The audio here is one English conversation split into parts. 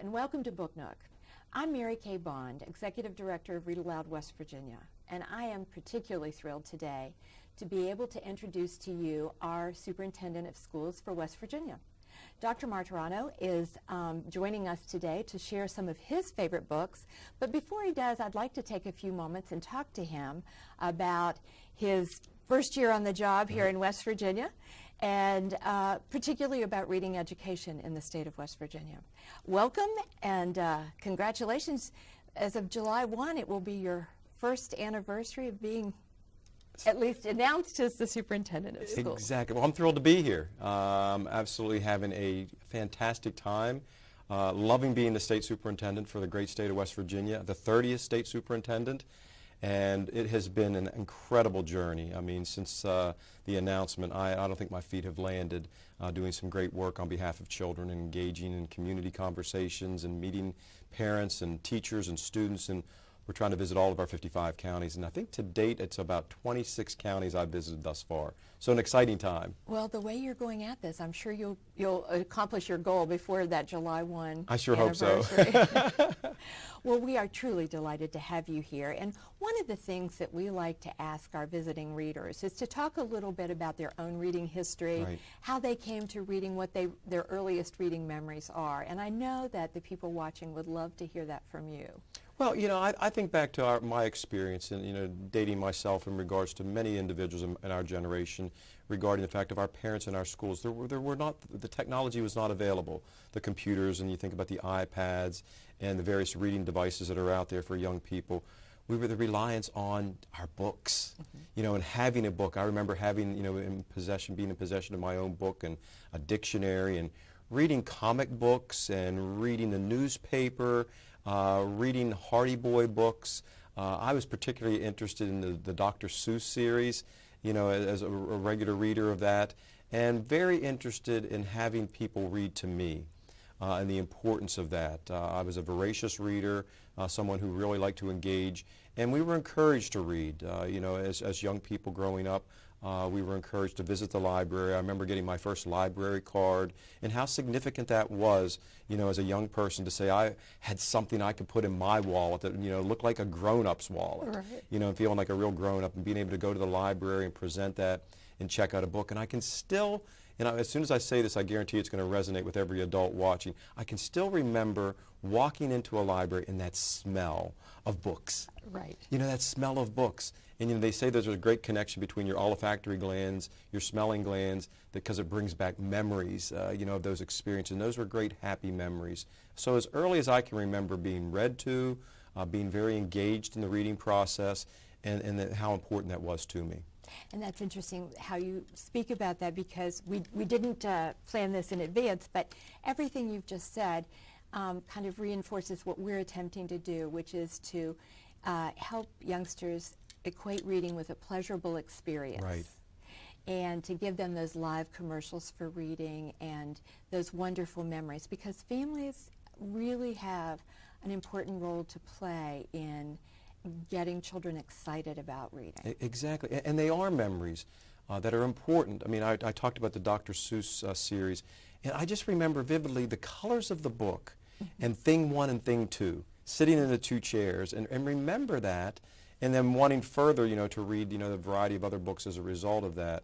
and welcome to Book Nook. I'm Mary Kay Bond, Executive Director of Read Aloud West Virginia, and I am particularly thrilled today to be able to introduce to you our Superintendent of Schools for West Virginia. Dr. Martirano is joining us today to share some of his favorite books, but before he does, I'd like to take a few moments and talk to him about his first year on the job here in West Virginia, and particularly about reading education in the state of West Virginia. Welcome and congratulations. As of July 1, it will be your first anniversary of being at least announced as the superintendent of schools. Exactly. Well, I'm thrilled to be here. Absolutely having a fantastic time. Loving being the state superintendent for the great state of West Virginia, the 30th state superintendent. And it has been an incredible journey. I mean, since the announcement, I don't think my feet have landed doing some great work on behalf of children and engaging in community conversations and meeting parents and teachers and students. And we're trying to visit all of our 55 counties. And I think to date, it's about 26 counties I've visited thus far. So an exciting time. Well, the way you're going at this, I'm sure you'll accomplish your goal before that July 1 I sure anniversary. hope so. Well, we are truly delighted to have you here. And one of the things that we like to ask our visiting readers is to talk a little bit about their own reading history, Right. how they came to reading, what their earliest reading memories are. And I know that the people watching would love to hear that from you. Well, you know, I think back to my experience and, you know, dating myself in regards to many individuals in our generation regarding the fact of our parents in our schools. There were not, the technology was not available. The computers, and you think about the iPads and the various reading devices that are out there for young people. We were the reliance on our books, you know, and having a book. I remember having, you know, being in possession of my own book and a dictionary and reading comic books and reading the newspaper, reading Hardy Boy books. I was particularly interested in the Dr. Seuss series, you know, as a regular reader of that, and very interested in having people read to me and the importance of that. I was a voracious reader, someone who really liked to engage, and we were encouraged to read. You know, as young people growing up, we were encouraged to visit the library. I remember getting my first library card and how significant that was, you know, as a young person to say I had something I could put in my wallet that, you know, looked like a grown-up's wallet. Right. You know, and feeling like a real grown-up and being able to go to the library and present that and check out a book. And I can still, you know, as soon as I say this, I guarantee it's going to resonate with every adult watching. I can still remember walking into a library and that smell of books. Right. You know, that smell of books. And, you know, they say there's a great connection between your olfactory glands, your smelling glands, because it brings back memories, you know, of those experiences. And those were great, happy memories. So as early as I can remember being read to, being very engaged in the reading process, and how important that was to me. And that's interesting how you speak about that, because we didn't plan this in advance, but everything you've just said kind of reinforces what we're attempting to do, which is to help youngsters equate reading with a pleasurable experience. Right. And to give them those live commercials for reading and those wonderful memories, because families really have an important role to play in getting children excited about reading. Exactly, and they are memories that are important. I mean, I talked about the Dr. Seuss series, and I just remember vividly the colors of the book and thing one and thing two, sitting in the two chairs, and remember that, and then wanting further, you know, to read, you know, the variety of other books as a result of that.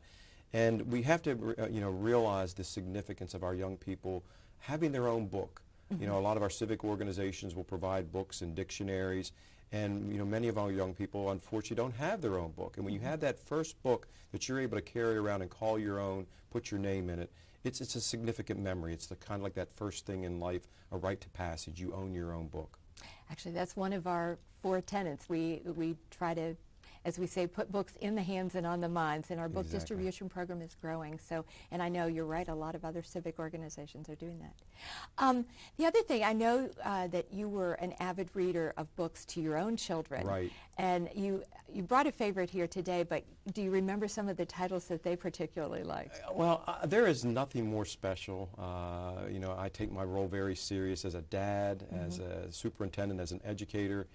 And we have to, you know, realize the significance of our young people having their own book. You know, a lot of our civic organizations will provide books and dictionaries, and, you know, many of our young people, unfortunately, don't have their own book. And when you have that first book that you're able to carry around and call your own, put your name in it, it's a significant memory. It's the kind of like that first thing in life, a rite to passage. You own your own book. Actually, that's one of our 4 tenets. We try to, as we say, put books in the hands and on the minds, and our book Exactly. distribution program is growing. So, and I know you're right, a lot of other civic organizations are doing that. The other thing, I know that you were an avid reader of books to your own children. Right. And you brought a favorite here today, but do you remember some of the titles that they particularly liked? Well, there is nothing more special. You know, I take my role very serious as a dad, as a superintendent, as an educator.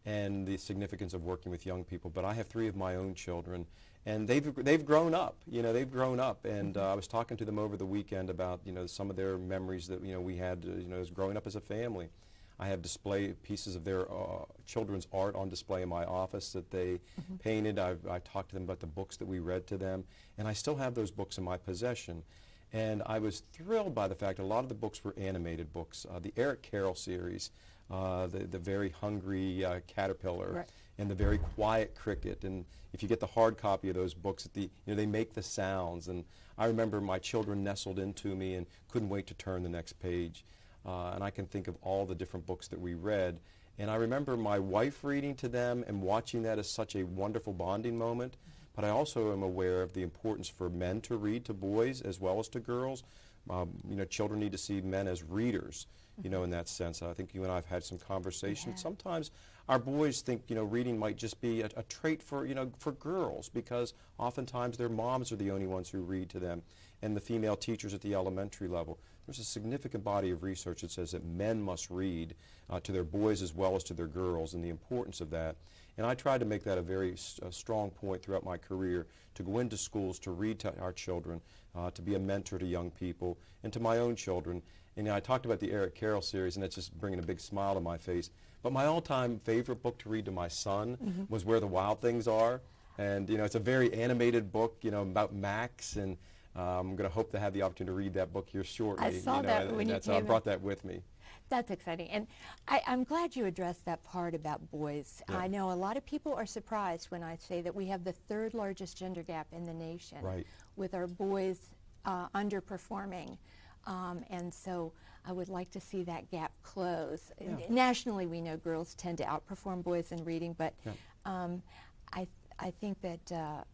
and the significance of working with young people. But I have 3 of my own children, and they've grown up. They've grown up, and I was talking to them over the weekend about some of their memories that we had as growing up as a family. I have display pieces of their children's art on display in my office that they painted. I talked to them about the books that we read to them, and I still have those books in my possession. And I was thrilled by the fact that a lot of the books were animated books. The Eric Carroll series, the very hungry caterpillar, right, and the very quiet cricket. And if you get the hard copy of those books, they make the sounds. And I remember my children nestled into me and couldn't wait to turn the next page. And I can think of all the different books that we read. And I remember my wife reading to them and watching that as such a wonderful bonding moment. But I also am aware of the importance for men to read to boys as well as to girls. Children need to see men as readers, in that sense. I think you and I have had some conversations. Yeah. Sometimes our boys think, reading might just be a trait for girls, because oftentimes their moms are the only ones who read to them, and the female teachers at the elementary level. There's a significant body of research that says that men must read to their boys as well as to their girls, and the importance of that. And I tried to make that a very strong point throughout my career, to go into schools, to read to our children, to be a mentor to young people, and to my own children. And I talked about the Eric Carroll series, and it's just bringing a big smile to my face. But my all-time favorite book to read to my son was Where the Wild Things Are. And, it's a very animated book, about Max, and I'm going to hope to have the opportunity to read that book here shortly. I saw that when you came I brought that with me. That's exciting. And I'm glad you addressed that part about boys. Yeah. I know a lot of people are surprised when I say that we have the 3rd largest gender gap in the nation, Right, with our boys underperforming. And so I would like to see that gap close. Yeah. Nationally, we know girls tend to outperform boys in reading, but Yeah. I think that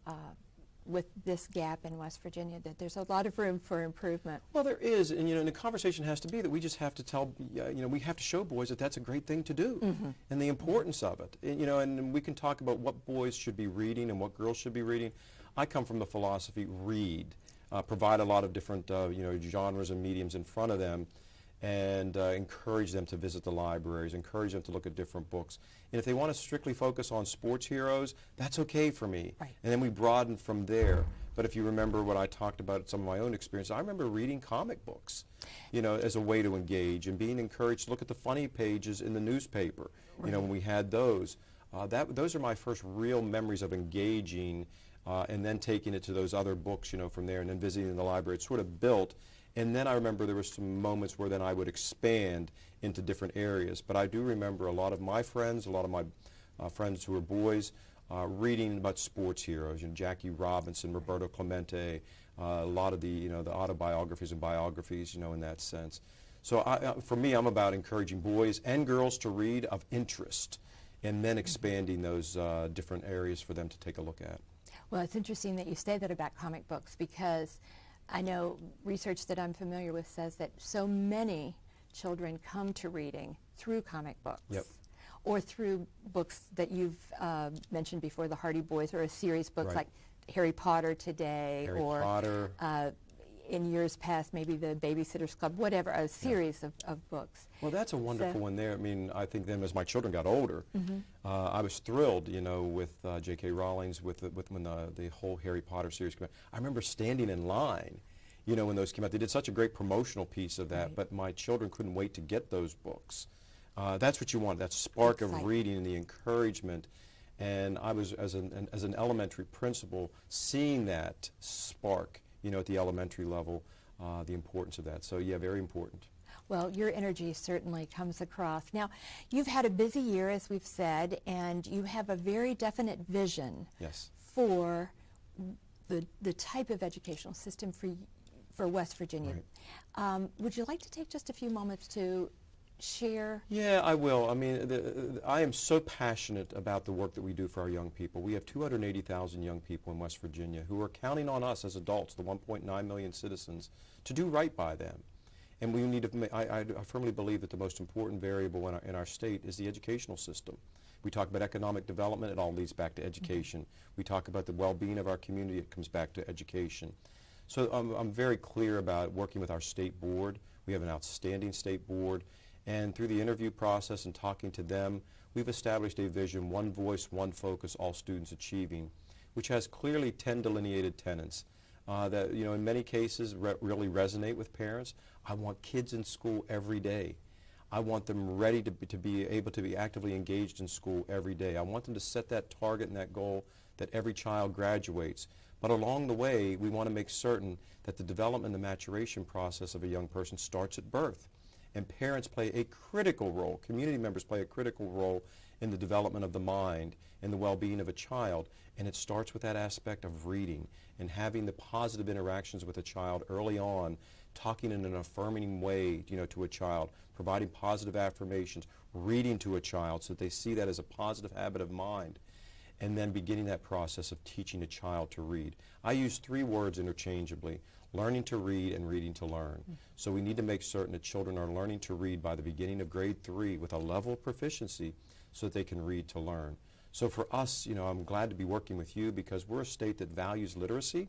with this gap in West Virginia, that there's a lot of room for improvement. Well, there is, and and the conversation has to be that we just have to tell, we have to show boys that that's a great thing to do, and the importance of it. And we can talk about what boys should be reading and what girls should be reading. I come from the philosophy, read, provide a lot of different, genres and mediums in front of them, and encourage them to visit the libraries, encourage them to look at different books. And if they want to strictly focus on sports heroes, that's okay for me. Right. And then we broaden from there. But if you remember what I talked about, some of my own experience, I remember reading comic books, as a way to engage, and being encouraged to look at the funny pages in the newspaper, Right. When we had those. Those are my first real memories of engaging, and then taking it to those other books, from there, and then visiting the library. It sort of built. And then I remember there were some moments where then I would expand into different areas. But I do remember a lot of my friends, a lot of my friends who were boys, reading about sports heroes, Jackie Robinson, Roberto Clemente, a lot of the autobiographies and biographies, in that sense. So for me, I'm about encouraging boys and girls to read of interest, and then expanding those different areas for them to take a look at. Well, it's interesting that you say that about comic books, because I know research that I'm familiar with says that so many children come to reading through comic books. Yep. Or through books that you've mentioned before, the Hardy Boys, or a series books Right. like Harry Potter today, Harry or Potter. In years past, maybe the Babysitter's Club, whatever, a series of books. Well, that's a wonderful So- one there. I mean, I think then as my children got older, I was thrilled, with J.K. Rowling's, with when the whole Harry Potter series came out. I remember standing in line, when those came out. They did such a great promotional piece of that, Right. but my children couldn't wait to get those books. That's what you want, that spark of Excitement. reading and the encouragement. And I was, as an elementary principal, seeing that spark, at the elementary level, the importance of that. So, yeah, very important. Well, your energy certainly comes across. Now, you've had a busy year, as we've said, and you have a very definite vision Yes. for the type of educational system for West Virginia. Right. Would you like to take just a few moments to share? Yeah, I will. I mean, I am so passionate about the work that we do for our young people. We have 280,000 young people in West Virginia who are counting on us as adults, the 1.9 million citizens, to do right by them. And we need to. I firmly believe that the most important variable in our state is the educational system. We talk about economic development; it all leads back to education. We talk about the well-being of our community; it comes back to education. So I'm very clear about working with our state board. We have an outstanding state board, And through the interview process and talking to them, we've established a vision, one voice, one focus, all students achieving, which has clearly 10 delineated tenets that, in many cases really resonate with parents. I want kids in school every day. I want them ready to be able to be actively engaged in school every day. I want them to set that target and that goal that every child graduates. But along the way, we want to make certain that the development and the maturation process of a young person starts at birth. And parents play a critical role, community members play a critical role in the development of the mind and the well-being of a child. And it starts with that aspect of reading and having the positive interactions with a child early on, talking in an affirming way, to a child, providing positive affirmations, reading to a child so that they see that as a positive habit of mind, and then beginning that process of teaching a child to read. I use 3 words interchangeably: learning to read and reading to learn. So we need to make certain that children are learning to read by the beginning of grade 3 with a level of proficiency so that they can read to learn. So for us, I'm glad to be working with you because we're a state that values literacy,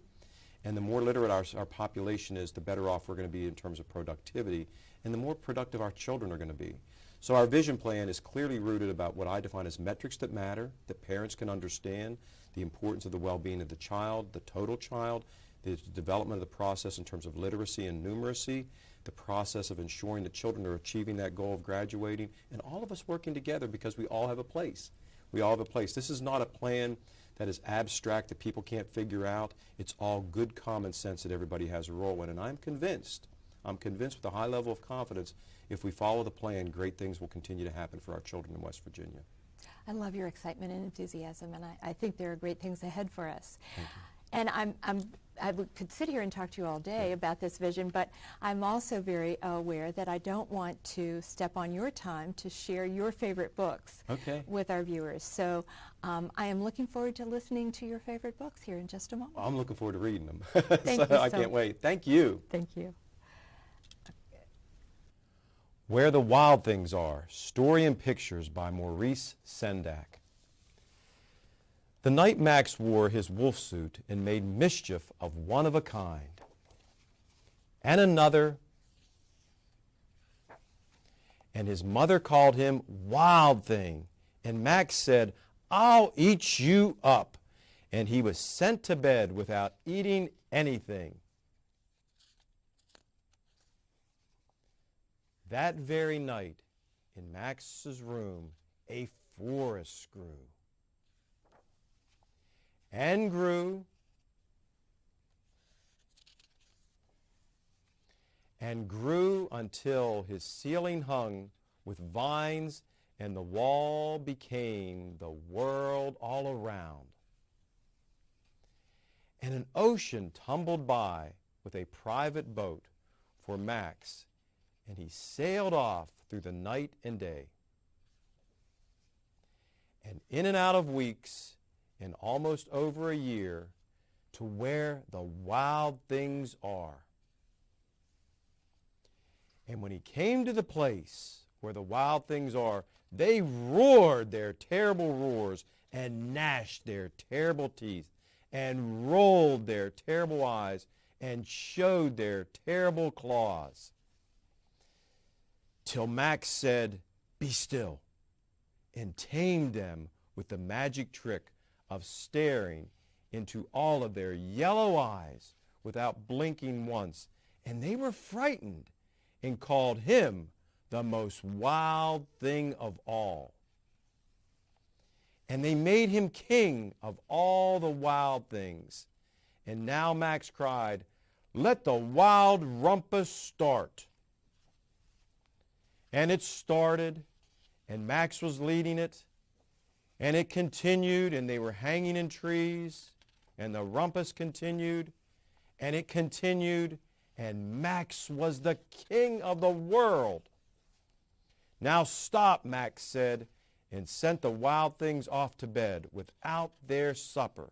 and the more literate our population is, the better off we're going to be in terms of productivity, and the more productive our children are going to be. So our vision plan is clearly rooted about what I define as metrics that matter, that parents can understand, the importance of the well-being of the child, the total child, the development of the process in terms of literacy and numeracy, the process of ensuring that children are achieving that goal of graduating, and all of us working together because we all have a place. We all have a place. This is not a plan that is abstract that people can't figure out. It's all good common sense that everybody has a role in. And I'm convinced with a high level of confidence, if we follow the plan, great things will continue to happen for our children in West Virginia. I love your excitement and enthusiasm, and I think there are great things ahead for us. Thank you. And could sit here and talk to you all day about this vision, but I'm also very aware that I don't want to step on your time to share your favorite books with our viewers. So I am looking forward to listening to your favorite books here in just a moment. I'm looking forward to reading them. Thank you I can't wait. Thank you. Thank you. Where the Wild Things Are, Story and Pictures by Maurice Sendak. The night Max wore his wolf suit and made mischief of one of a kind, and another, and his mother called him Wild Thing, and Max said, "I'll eat you up," and he was sent to bed without eating anything. That very night, in Max's room, a forest grew. And grew, and grew until his ceiling hung with vines and the wall became the world all around. And an ocean tumbled by with a private boat for Max, and he sailed off through the night and day. And in and out of weeks, and almost over a year, to where the wild things are. And when he came to the place where the wild things are, they roared their terrible roars and gnashed their terrible teeth and rolled their terrible eyes and showed their terrible claws. Till Max said, "Be still," and tamed them with the magic trick of staring into all of their yellow eyes without blinking once. And they were frightened and called him the most wild thing of all. And they made him king of all the wild things. And now Max cried, "Let the wild rumpus start." And it started, and Max was leading it. And it continued, and they were hanging in trees, and the rumpus continued, and it continued, and Max was the king of the world. "Now stop," Max said, and sent the wild things off to bed without their supper.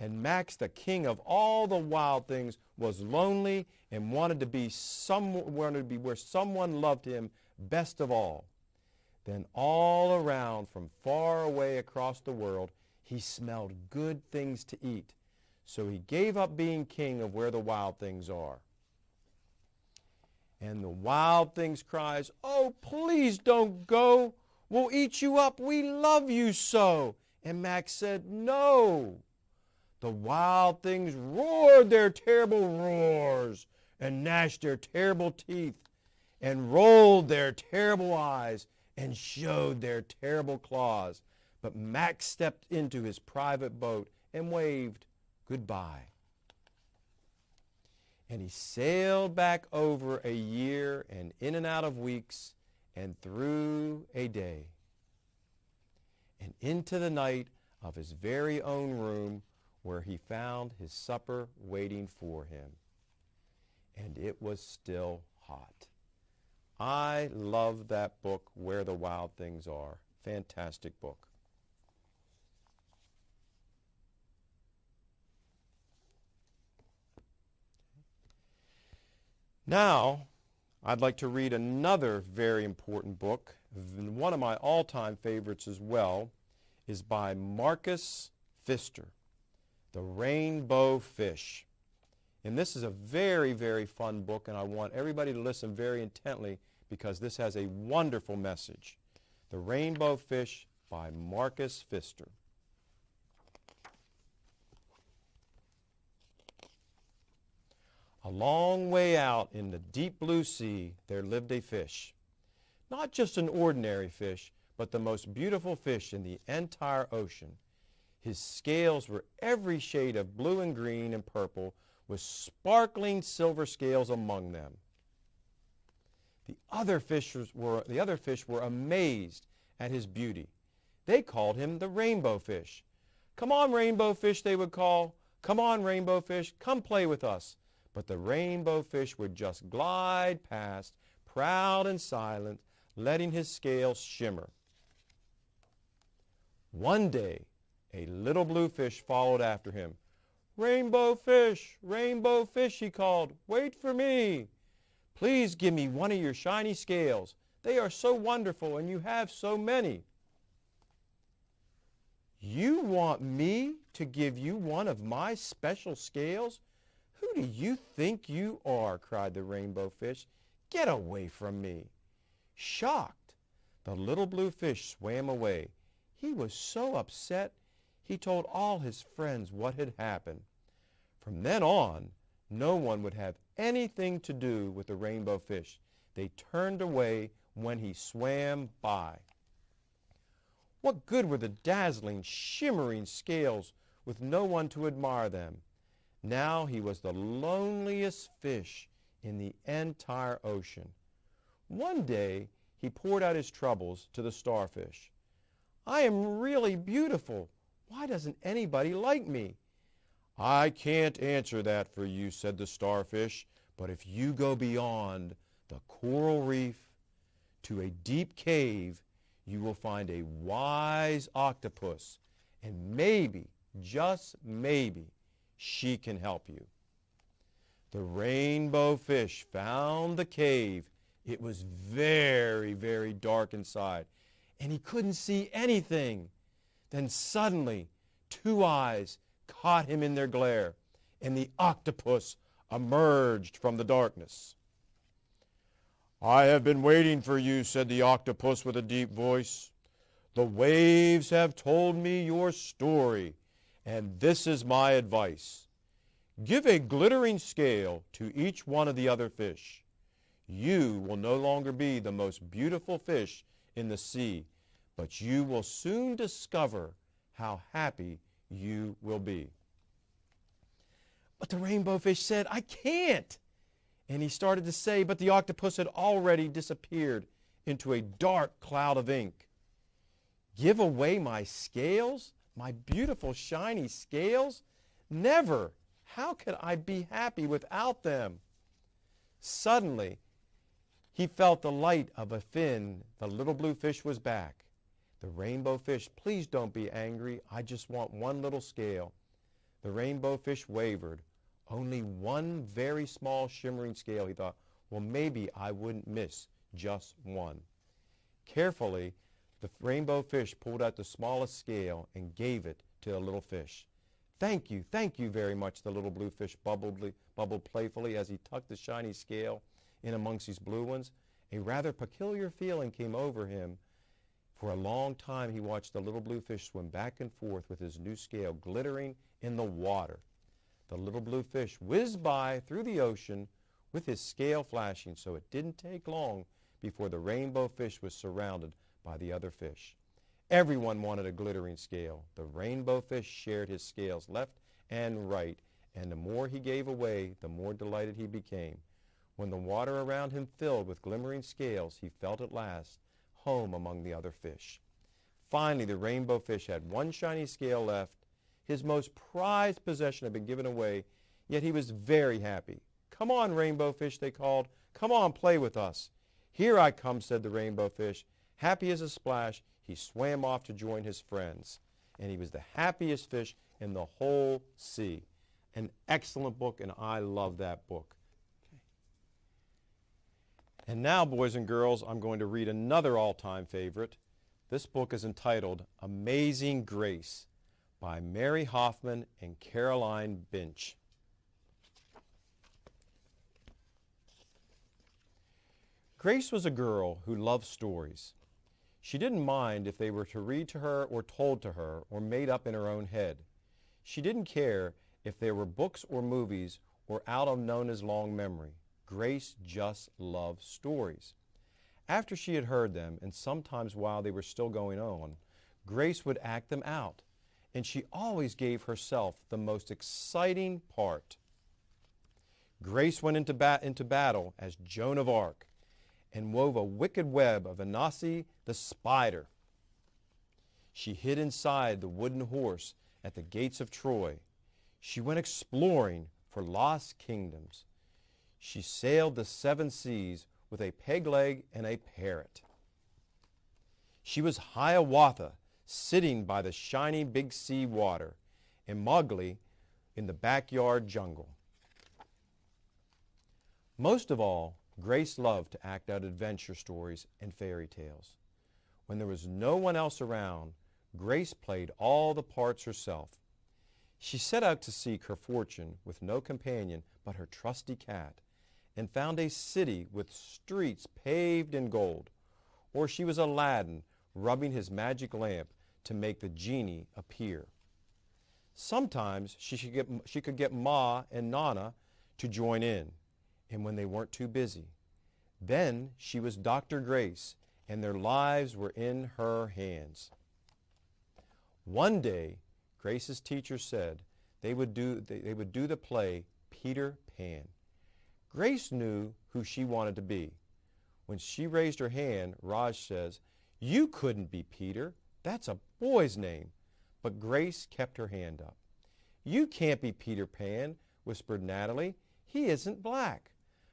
And Max, the king of all the wild things, was lonely and wanted to be where someone loved him best of all. Then all around, from far away across the world, he smelled good things to eat. So he gave up being king of where the wild things are. And the wild things cries, "Oh, please don't go. We'll eat you up. We love you so." And Max said, "No." The wild things roared their terrible roars and gnashed their terrible teeth and rolled their terrible eyes and showed their terrible claws. But Max stepped into his private boat and waved goodbye. And he sailed back over a year and in and out of weeks and through a day and into the night of his very own room, where he found his supper waiting for him. And it was still hot. I love that book, Where the Wild Things Are. Fantastic book. Now, I'd like to read another very important book. One of my all-time favorites as well is by Marcus Pfister, The Rainbow Fish. And this is a very, very fun book, and I want everybody to listen very intently because this has a wonderful message. The Rainbow Fish by Marcus Pfister. A long way out in the deep blue sea, there lived a fish. Not just an ordinary fish, but the most beautiful fish in the entire ocean. His scales were every shade of blue and green and purple, with sparkling silver scales among them. The other fish were amazed at his beauty. They called him the rainbow fish. "Come on, rainbow fish," they would call. "Come on, rainbow fish, come play with us." But the rainbow fish would just glide past, proud and silent, letting his scales shimmer. One day, a little blue fish followed after him. Rainbow fish, he called, "wait for me. Please give me one of your shiny scales. They are so wonderful, and you have so many." "You want me to give you one of my special scales? Who do you think you are?" cried the rainbow fish. "Get away from me." Shocked, the little blue fish swam away. He was so upset, he told all his friends what had happened. From then on, no one would have anything to do with the rainbow fish. They turned away when he swam by. What good were the dazzling, shimmering scales with no one to admire them? Now he was the loneliest fish in the entire ocean. One day, he poured out his troubles to the starfish. "I am really beautiful. Why doesn't anybody like me?" "I can't answer that for you," said the starfish, "but if you go beyond the coral reef to a deep cave, you will find a wise octopus, and maybe, just maybe, she can help you." The rainbow fish found the cave. It was very, very dark inside, and he couldn't see anything. Then suddenly, two eyes caught him in their glare, and the octopus emerged from the darkness. "I have been waiting for you," said the octopus with a deep voice. "The waves have told me your story, and this is my advice. Give a glittering scale to each one of the other fish. You will no longer be the most beautiful fish in the sea, but you will soon discover how happy you will be." But the rainbow fish said, "I can't." And he started to say, but the octopus had already disappeared into a dark cloud of ink. "Give away my scales, my beautiful shiny scales? Never! How could I be happy without them?" Suddenly, he felt the light of a fin. The little blue fish was back. "The rainbow fish, please don't be angry. I just want one little scale." The rainbow fish wavered. Only one very small shimmering scale, he thought. Well, maybe I wouldn't miss just one. Carefully, the rainbow fish pulled out the smallest scale and gave it to the little fish. Thank you very much," the little blue fish bubbled playfully as he tucked the shiny scale in amongst these blue ones, a rather peculiar feeling came over him. For a long time he watched the little blue fish swim back and forth with his new scale glittering in the water. The little blue fish whizzed by through the ocean with his scale flashing, so it didn't take long before the rainbow fish was surrounded by the other fish. Everyone wanted a glittering scale. The rainbow fish shared his scales left and right, and the more he gave away, the more delighted he became. When the water around him filled with glimmering scales, he felt at last home among the other fish. Finally, the rainbow fish had one shiny scale left. His most prized possession had been given away, yet he was very happy. "Come on, rainbow fish," they called. "Come on, play with us." "Here I come," said the rainbow fish. Happy as a splash, he swam off to join his friends, and he was the happiest fish in the whole sea. An excellent book, and I love that book. And now, boys and girls, I'm going to read another all-time favorite. This book is entitled Amazing Grace by Mary Hoffman and Caroline Binch. Grace was a girl who loved stories. She didn't mind if they were to read to her or told to her or made up in her own head. She didn't care if there were books or movies or out of known as long memory. Grace just loved stories. After she had heard them, and sometimes while they were still going on, Grace would act them out, and she always gave herself the most exciting part. Grace went into battle as Joan of Arc and wove a wicked web of Anansi the spider. She hid inside the wooden horse at the gates of Troy. She went exploring for lost kingdoms. She sailed the 7 seas with a peg leg and a parrot. She was Hiawatha, sitting by the shining big sea water, and Mowgli in the backyard jungle. Most of all, Grace loved to act out adventure stories and fairy tales. When there was no one else around, Grace played all the parts herself. She set out to seek her fortune with no companion but her trusty cat, and found a city with streets paved in gold. Or she was Aladdin rubbing his magic lamp to make the genie appear. Sometimes she could get Ma and Nana to join in, and when they weren't too busy. Then she was Dr. Grace, and their lives were in her hands. One day, Grace's teacher said they would do the play Peter Pan. Grace knew who she wanted to be. When she raised her hand, Raj says, "You couldn't be Peter. That's a boy's name." But Grace kept her hand up. "You can't be Peter Pan," whispered Natalie. "He isn't black."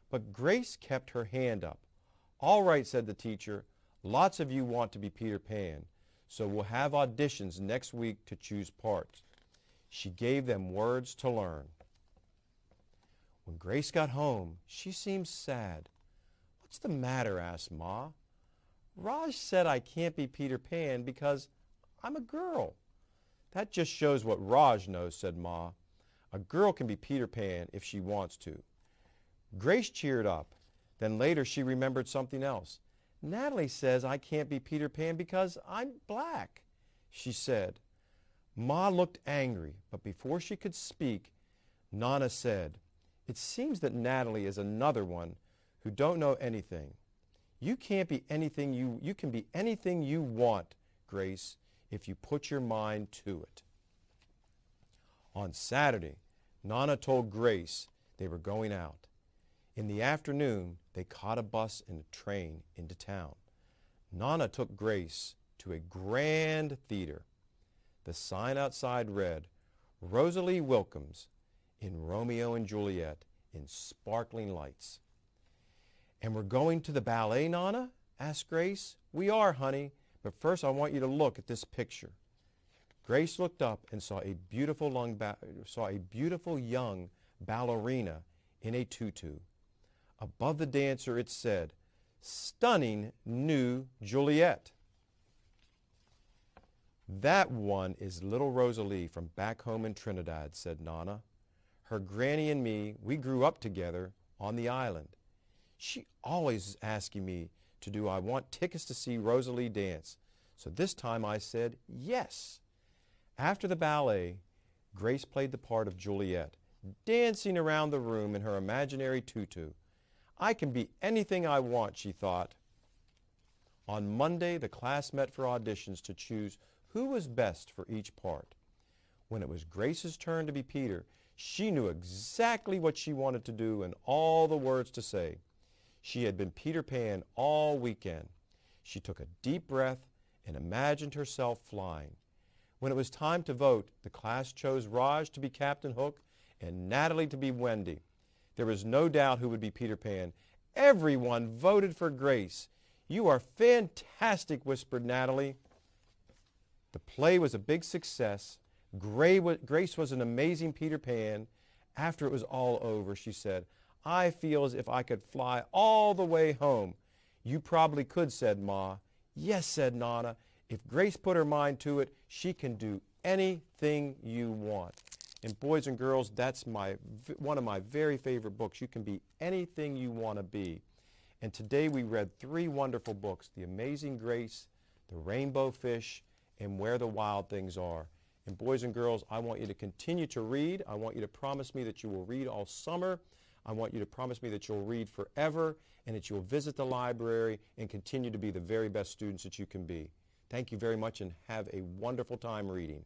But Grace kept her hand up. "All right," said the teacher. "Lots of you want to be Peter Pan, so we'll have auditions next week to choose parts." She gave them words to learn. When Grace got home, she seemed sad. "What's the matter?" asked Ma. "Raj said I can't be Peter Pan because I'm a girl." "That just shows what Raj knows," said Ma. "A girl can be Peter Pan if she wants to." Grace cheered up. Then later she remembered something else. "Natalie says I can't be Peter Pan because I'm black," she said. Ma looked angry, but before she could speak, Nana said, "It seems that Natalie is another one who don't know anything. You can be anything you want, Grace, if you put your mind to it." On Saturday, Nana told Grace they were going out. In the afternoon, they caught a bus and a train into town. Nana took Grace to a grand theater. The sign outside read, "Rosalie Wilkins in Romeo and Juliet," in sparkling lights. "And we're going to the ballet, Nana?" asked Grace. "We are, honey, but first I want you to look at this picture." Grace looked up and saw a beautiful young ballerina in a tutu. Above the dancer it said, "Stunning new Juliet." "That one is little Rosalie from back home in Trinidad," said Nana. "Her granny and me, we grew up together on the island. She always is asking me to do I want tickets to see Rosalie dance. So this time I said yes. After the ballet, Grace played the part of Juliet, dancing around the room in her imaginary tutu. I can be anything I want, she thought. On Monday, the class met for auditions to choose who was best for each part. When it was Grace's turn to be Peter, she knew exactly what she wanted to do and all the words to say. She had been Peter Pan all weekend. She took a deep breath and imagined herself flying. When it was time to vote, the class chose Raj to be Captain Hook and Natalie to be Wendy. There was no doubt who would be Peter Pan. Everyone voted for Grace. "You are fantastic," whispered Natalie. The play was a big success. Grace was an amazing Peter Pan. After it was all over, she said, "I feel as if I could fly all the way home." "You probably could," said Ma. "Yes," said Nana. "If Grace put her mind to it, she can do anything you want." And boys and girls, that's one of my very favorite books. You can be anything you want to be. And today we read 3 wonderful books, The Amazing Grace, The Rainbow Fish, and Where the Wild Things Are. And boys and girls, I want you to continue to read. I want you to promise me that you will read all summer. I want you to promise me that you'll read forever and that you'll visit the library and continue to be the very best students that you can be. Thank you very much and have a wonderful time reading.